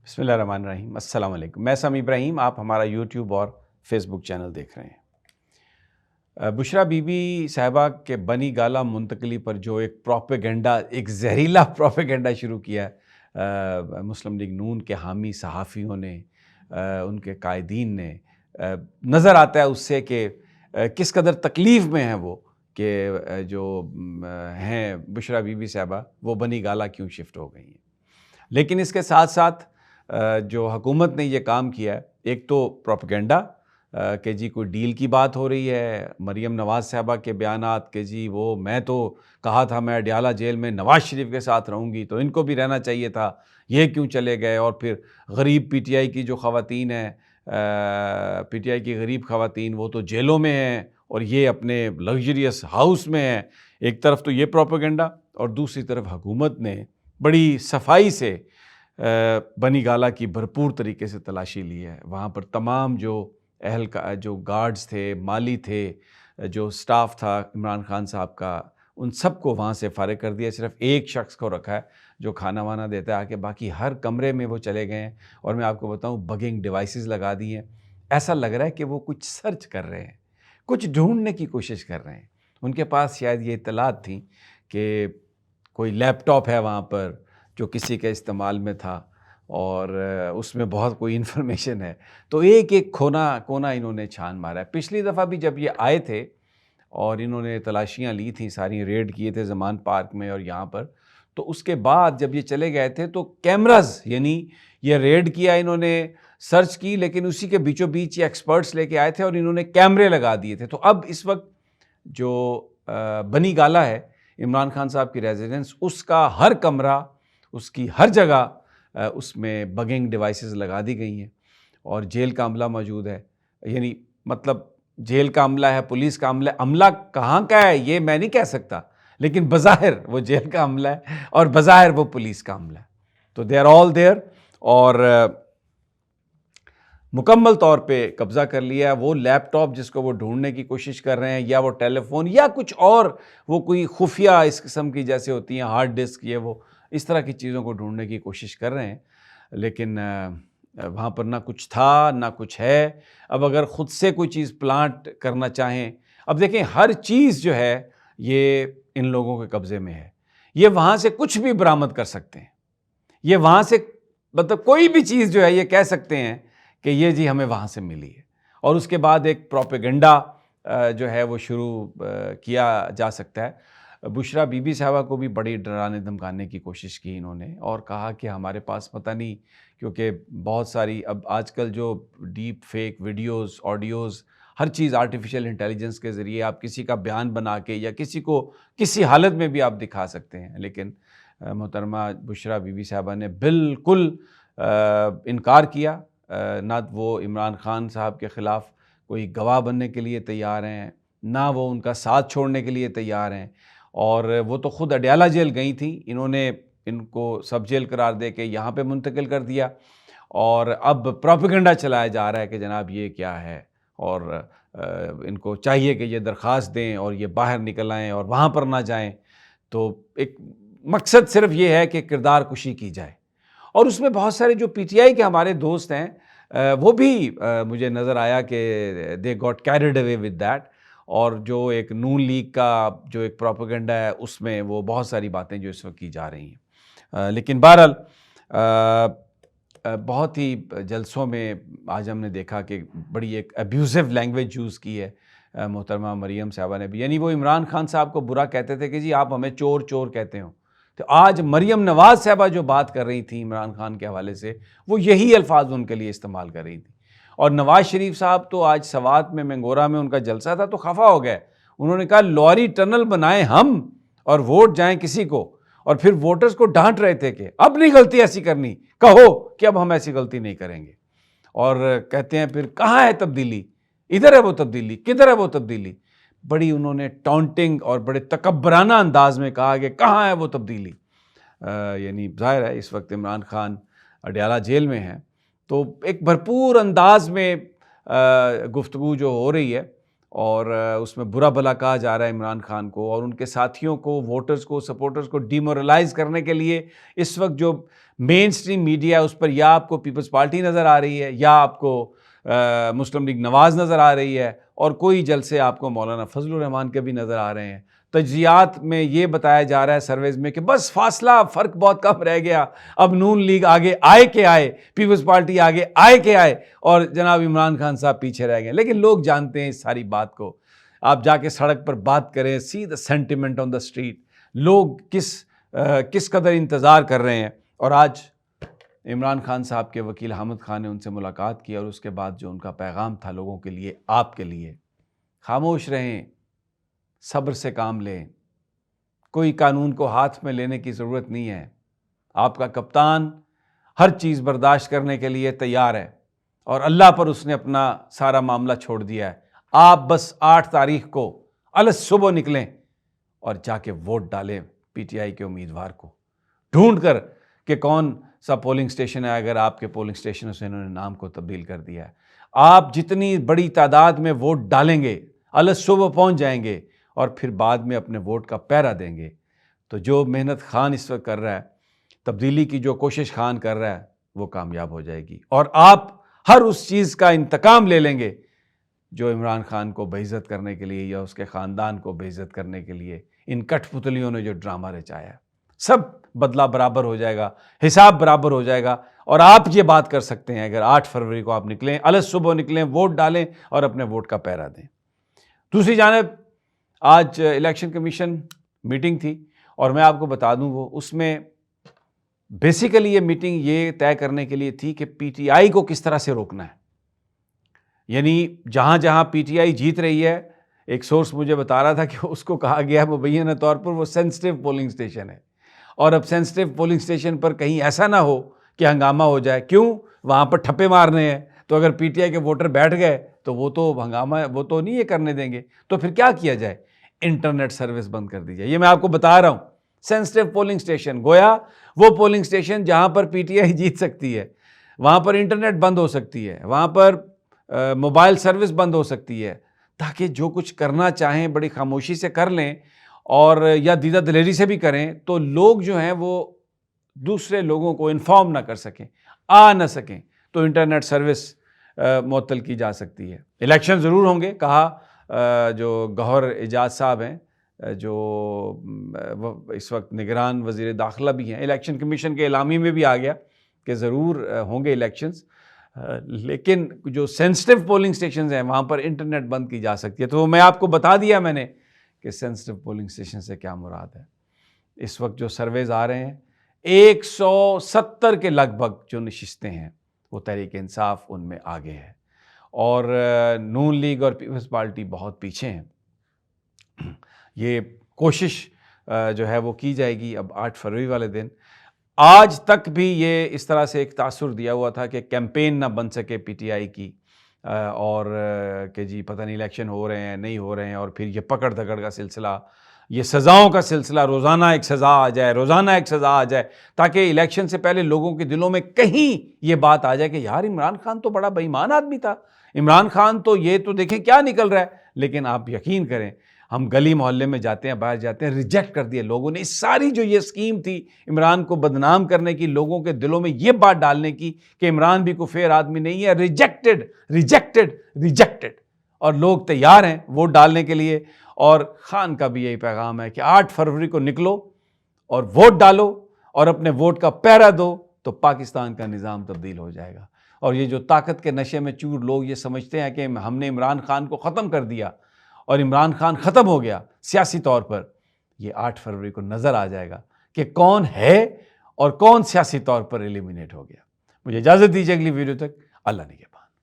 بسم اللہ الرحمن الرحیم۔ السلام علیکم، میں سمی ابراہیم، آپ ہمارا یوٹیوب اور فیس بک چینل دیکھ رہے ہیں۔ بشریٰ بی بی صاحبہ کے بنی گالہ منتقلی پر جو ایک پروپیگنڈا، ایک زہریلا پروپیگنڈا شروع کیا ہے مسلم لیگ نون کے حامی صحافیوں نے، ان کے قائدین نے، نظر آتا ہے اس سے کہ کس قدر تکلیف میں ہیں وہ کہ جو ہیں بشریٰ بی بی صاحبہ وہ بنی گالہ کیوں شفٹ ہو گئی ہیں۔ لیکن اس کے ساتھ ساتھ جو حکومت نے یہ کام کیا ہے، ایک تو پروپیگنڈا کہ جی کوئی ڈیل کی بات ہو رہی ہے، مریم نواز صاحبہ کے بیانات کہ جی وہ میں تو کہا تھا میں اڈیالہ جیل میں نواز شریف کے ساتھ رہوں گی تو ان کو بھی رہنا چاہیے تھا، یہ کیوں چلے گئے؟ اور پھر غریب پی ٹی آئی کی جو خواتین ہیں، پی ٹی آئی کی غریب خواتین، وہ تو جیلوں میں ہیں اور یہ اپنے لگژریس ہاؤس میں ہیں۔ ایک طرف تو یہ پروپیگنڈا، اور دوسری طرف حکومت نے بڑی صفائی سے بنی گالہ کی بھرپور طریقے سے تلاشی لی ہے۔ وہاں پر تمام جو جو گارڈز تھے، مالی تھے، جو سٹاف تھا عمران خان صاحب کا، ان سب کو وہاں سے فارغ کر دیا۔ صرف ایک شخص کو رکھا ہے جو کھانا وانا دیتا ہے آ کے، باقی ہر کمرے میں وہ چلے گئے ہیں۔ اور میں آپ کو بتاؤں بگنگ ڈیوائسز لگا دی ہیں۔ ایسا لگ رہا ہے کہ وہ کچھ سرچ کر رہے ہیں، کچھ ڈھونڈنے کی کوشش کر رہے ہیں۔ ان کے پاس شاید یہ اطلاعات تھیں کہ کوئی لیپ ٹاپ ہے وہاں پر جو کسی کے استعمال میں تھا اور اس میں بہت کوئی انفارمیشن ہے، تو ایک ایک کونا انہوں نے چھان مارا ہے۔ پچھلی دفعہ بھی جب یہ آئے تھے اور انہوں نے تلاشیاں لی تھیں، ساری ریڈ کیے تھے زمان پارک میں اور یہاں پر، تو اس کے بعد جب یہ چلے گئے تھے تو کیمراز، یعنی یہ ریڈ کیا انہوں نے، سرچ کی، لیکن اسی کے بیچوں بیچ یہ ایکسپرٹس لے کے آئے تھے اور انہوں نے کیمرے لگا دیے تھے۔ تو اب اس وقت جو بنی گالہ ہے، عمران خان صاحب کی ریزیڈنس، اس کا ہر کمرہ، اس کی ہر جگہ اس میں بگنگ ڈیوائسز لگا دی گئی ہیں اور جیل کا عملہ موجود ہے۔ یعنی مطلب جیل کا عملہ ہے، پولیس کا عملہ ہے، عملہ کہاں کا ہے یہ میں نہیں کہہ سکتا، لیکن بظاہر وہ جیل کا عملہ ہے اور بظاہر وہ پولیس کا عملہ ہے۔ تو دے آر آل دیئر، اور مکمل طور پہ قبضہ کر لیا ہے۔ وہ لیپ ٹاپ جس کو وہ ڈھونڈنے کی کوشش کر رہے ہیں، یا وہ ٹیلی فون، یا کچھ اور وہ کوئی خفیہ اس قسم کی جیسے ہوتی ہیں ہارڈ ڈسک، یہ وہ اس طرح کی چیزوں کو ڈھونڈنے کی کوشش کر رہے ہیں، لیکن وہاں پر نہ کچھ تھا نہ کچھ ہے۔ اب اگر خود سے کوئی چیز پلانٹ کرنا چاہیں، اب دیکھیں ہر چیز جو ہے یہ ان لوگوں کے قبضے میں ہے، یہ وہاں سے کچھ بھی برآمد کر سکتے ہیں، یہ وہاں سے مطلب کوئی بھی چیز جو ہے یہ کہہ سکتے ہیں کہ یہ جی ہمیں وہاں سے ملی ہے، اور اس کے بعد ایک پروپیگنڈا جو ہے وہ شروع کیا جا سکتا ہے۔ بشریٰ بی بی صاحبہ کو بھی بڑی ڈرانے دھمکانے کی کوشش کی انہوں نے، اور کہا کہ ہمارے پاس پتہ نہیں، کیونکہ بہت ساری اب آج کل جو ڈیپ فیک ویڈیوز، آڈیوز، ہر چیز آرٹیفیشل انٹیلیجنس کے ذریعے آپ کسی کا بیان بنا کے یا کسی کو کسی حالت میں بھی آپ دکھا سکتے ہیں، لیکن محترمہ بشریٰ بی بی صاحبہ نے بالکل انکار کیا۔ نہ وہ عمران خان صاحب کے خلاف کوئی گواہ بننے کے لیے تیار ہیں، نہ وہ ان کا ساتھ چھوڑنے کے لیے تیار ہیں، اور وہ تو خود اڈیالہ جیل گئی تھیں، انہوں نے ان کو سب جیل قرار دے کے یہاں پہ منتقل کر دیا، اور اب پروپیگنڈا چلایا جا رہا ہے کہ جناب یہ کیا ہے، اور ان کو چاہیے کہ یہ درخواست دیں اور یہ باہر نکل آئیں اور وہاں پر نہ جائیں۔ تو ایک مقصد صرف یہ ہے کہ کردار کشی کی جائے، اور اس میں بہت سارے جو پی ٹی آئی کے ہمارے دوست ہیں وہ بھی مجھے نظر آیا کہ they got carried away with that, اور جو ایک نون لیگ کا جو ایک پروپیگنڈا ہے اس میں وہ بہت ساری باتیں جو اس وقت کی جا رہی ہیں۔ لیکن بہرحال بہت ہی جلسوں میں آج ہم نے دیکھا کہ بڑی ایک ابیوزو لینگویج یوز کی ہے محترمہ مریم صاحبہ نے بھی، یعنی وہ عمران خان صاحب کو برا کہتے تھے کہ جی آپ ہمیں چور چور کہتے ہو، تو آج مریم نواز صاحبہ جو بات کر رہی تھیں عمران خان کے حوالے سے، وہ یہی الفاظ ان کے لیے استعمال کر رہی تھیں۔ اور نواز شریف صاحب تو آج سوات میں مینگورہ میں ان کا جلسہ تھا تو خفا ہو گئے، انہوں نے کہا لوری ٹنل بنائیں ہم اور ووٹ جائیں کسی کو، اور پھر ووٹرز کو ڈانٹ رہے تھے کہ اب نہیں غلطی ایسی کرنی، کہو کہ اب ہم ایسی غلطی نہیں کریں گے، اور کہتے ہیں پھر کہاں ہے تبدیلی، ادھر ہے وہ تبدیلی، کدھر ہے وہ تبدیلی۔ بڑی انہوں نے ٹانٹنگ اور بڑے تکبرانہ انداز میں کہا کہ کہاں ہے وہ تبدیلی۔ یعنی ظاہر ہے اس وقت عمران خان اڈیالہ جیل میں ہیں، تو ایک بھرپور انداز میں گفتگو جو ہو رہی ہے اور اس میں برا بھلا کہا جا رہا ہے عمران خان کو اور ان کے ساتھیوں کو، ووٹرز کو، سپورٹرز کو ڈیمورلائز کرنے کے لیے اس وقت جو مین سٹریم میڈیا ہے اس پر یا آپ کو پیپلز پارٹی نظر آ رہی ہے یا آپ کو مسلم لیگ نواز نظر آ رہی ہے اور کوئی جلسے آپ کو مولانا فضل الرحمان کے بھی نظر آ رہے ہیں۔ تجزیات میں یہ بتایا جا رہا ہے سرویز میں کہ بس فاصلہ فرق بہت کم رہ گیا، اب نون لیگ آگے آئے کہ آئے، پیپلز پارٹی آگے آئے کہ آئے اور جناب عمران خان صاحب پیچھے رہ گئے۔ لیکن لوگ جانتے ہیں اس ساری بات کو، آپ جا کے سڑک پر بات کریں، سی the sentiment on the street, لوگ کس قدر انتظار کر رہے ہیں۔ اور آج عمران خان صاحب کے وکیل حامد خان نے ان سے ملاقات کی اور اس کے بعد جو ان کا پیغام تھا لوگوں کے لیے، آپ کے لیے، خاموش رہیں، صبر سے کام لیں، کوئی قانون کو ہاتھ میں لینے کی ضرورت نہیں ہے، آپ کا کپتان ہر چیز برداشت کرنے کے لیے تیار ہے اور اللہ پر اس نے اپنا سارا معاملہ چھوڑ دیا ہے۔ آپ بس 8 تاریخ کو صبح نکلیں اور جا کے ووٹ ڈالیں پی ٹی آئی کے امیدوار کو، ڈھونڈ کر کہ کون سا پولنگ سٹیشن ہے، اگر آپ کے پولنگ سٹیشن سے انہوں نے نام کو تبدیل کر دیا ہے۔ آپ جتنی بڑی تعداد میں ووٹ ڈالیں گے، صبح پہنچ جائیں گے اور پھر بعد میں اپنے ووٹ کا پہرا دیں گے۔ تو جو محنت خان اس وقت کر رہا ہے، تبدیلی کی جو کوشش خان کر رہا ہے، وہ کامیاب ہو جائے گی اور آپ ہر اس چیز کا انتقام لے لیں گے جو عمران خان کو بے عزت کرنے کے لیے یا اس کے خاندان کو بے عزت کرنے کے لیے ان کٹ پتلیوں نے جو ڈرامہ رچایا ہے۔ سب بدلہ برابر ہو جائے گا، حساب برابر ہو جائے گا اور آپ یہ بات کر سکتے ہیں اگر 8 فروری کو آپ نکلیں، صبح نکلیں، ووٹ ڈالیں اور اپنے ووٹ کا پہرا دیں۔ دوسری جانب آج الیکشن کمیشن میٹنگ تھی اور میں آپ کو بتا دوں وہ اس میں بیسیکلی یہ میٹنگ یہ طے کرنے کے لیے تھی کہ پی ٹی آئی کو کس طرح سے روکنا ہے۔ یعنی جہاں جہاں پی ٹی آئی جیت رہی ہے، ایک سورس مجھے بتا رہا تھا کہ اس کو کہا گیا مبینہ طور پر وہ سینسٹیو پولنگ سٹیشن ہے اور اب سینسٹیو پولنگ سٹیشن پر کہیں ایسا نہ ہو کہ ہنگامہ ہو جائے، کیوں وہاں پر ٹھپے مارنے ہیں، تو اگر پی ٹی آئی کے ووٹر بیٹھ گئے تو وہ تو ہنگامہ وہ تو نہیں یہ کرنے دیں گے، تو پھر کیا کیا جائے؟ انٹرنیٹ سروس بند کر دی جائے۔ یہ میں آپ کو بتا رہا ہوں، سینسٹیو پولنگ سٹیشن گویا وہ پولنگ سٹیشن جہاں پر پی ٹی آئی جیت سکتی ہے، وہاں پر انٹرنیٹ بند ہو سکتی ہے، وہاں پر موبائل سروس بند ہو سکتی ہے، تاکہ جو کچھ کرنا چاہیں بڑی خاموشی سے کر لیں اور یا دیدہ دلیری سے بھی کریں تو لوگ جو ہیں وہ دوسرے لوگوں کو انفارم نہ کر سکیں، آ نہ سکیں، تو انٹرنیٹ سروس معطل کی جا سکتی ہے۔ الیکشن ضرور ہوں گے، کہا جو گوہر اعجاز صاحب ہیں جو اس وقت نگران وزیر داخلہ بھی ہیں، الیکشن کمیشن کے اعلامیے میں بھی آ گیا کہ ضرور ہوں گے الیکشنز، لیکن جو سینسٹیو پولنگ سٹیشنز ہیں وہاں پر انٹرنیٹ بند کی جا سکتی ہے۔ تو میں آپ کو بتا دیا میں نے کہ سینسٹیو پولنگ سٹیشن سے کیا مراد ہے۔ اس وقت جو سرویز آ رہے ہیں 170 کے لگ بھگ جو نشستیں ہیں وہ تحریک انصاف ان میں آگے ہے اور نون لیگ اور پیپلز پارٹی بہت پیچھے ہیں۔ یہ کوشش جو ہے وہ کی جائے گی اب 8 فروری والے دن۔ آج تک بھی یہ اس طرح سے ایک تاثر دیا ہوا تھا کہ کیمپین نہ بن سکے پی ٹی آئی کی اور کہ جی پتہ نہیں الیکشن ہو رہے ہیں نہیں ہو رہے ہیں، اور پھر یہ پکڑ دھکڑ کا سلسلہ، یہ سزاؤں کا سلسلہ، روزانہ ایک سزا آ جائے، روزانہ ایک سزا آ جائے، تاکہ الیکشن سے پہلے لوگوں کے دلوں میں کہیں یہ بات آ جائے کہ یار عمران خان تو بڑا بے ایمان آدمی تھا، عمران خان تو یہ تو دیکھیں کیا نکل رہا ہے۔ لیکن آپ یقین کریں، ہم گلی محلے میں جاتے ہیں، باہر جاتے ہیں، ریجیکٹ کر دیا لوگوں نے۔ اس ساری جو یہ اسکیم تھی عمران کو بدنام کرنے کی، لوگوں کے دلوں میں یہ بات ڈالنے کی کہ عمران بھی کوئی فیئر آدمی نہیں ہے، ریجیکٹڈ ریجیکٹڈ ریجیکٹڈ، اور لوگ تیار ہیں ووٹ ڈالنے کے لیے۔ اور خان کا بھی یہی پیغام ہے کہ 8 فروری کو نکلو اور ووٹ ڈالو اور اپنے ووٹ کا پہرا دو، تو پاکستان کا نظام تبدیل ہو جائے گا۔ اور یہ جو طاقت کے نشے میں چور لوگ یہ سمجھتے ہیں کہ ہم نے عمران خان کو ختم کر دیا اور عمران خان ختم ہو گیا سیاسی طور پر، یہ 8 فروری کو نظر آ جائے گا کہ کون ہے اور کون سیاسی طور پر ایلیمینیٹ ہو گیا۔ مجھے اجازت دیجیے اگلی ویڈیو تک، اللہ نگہبان۔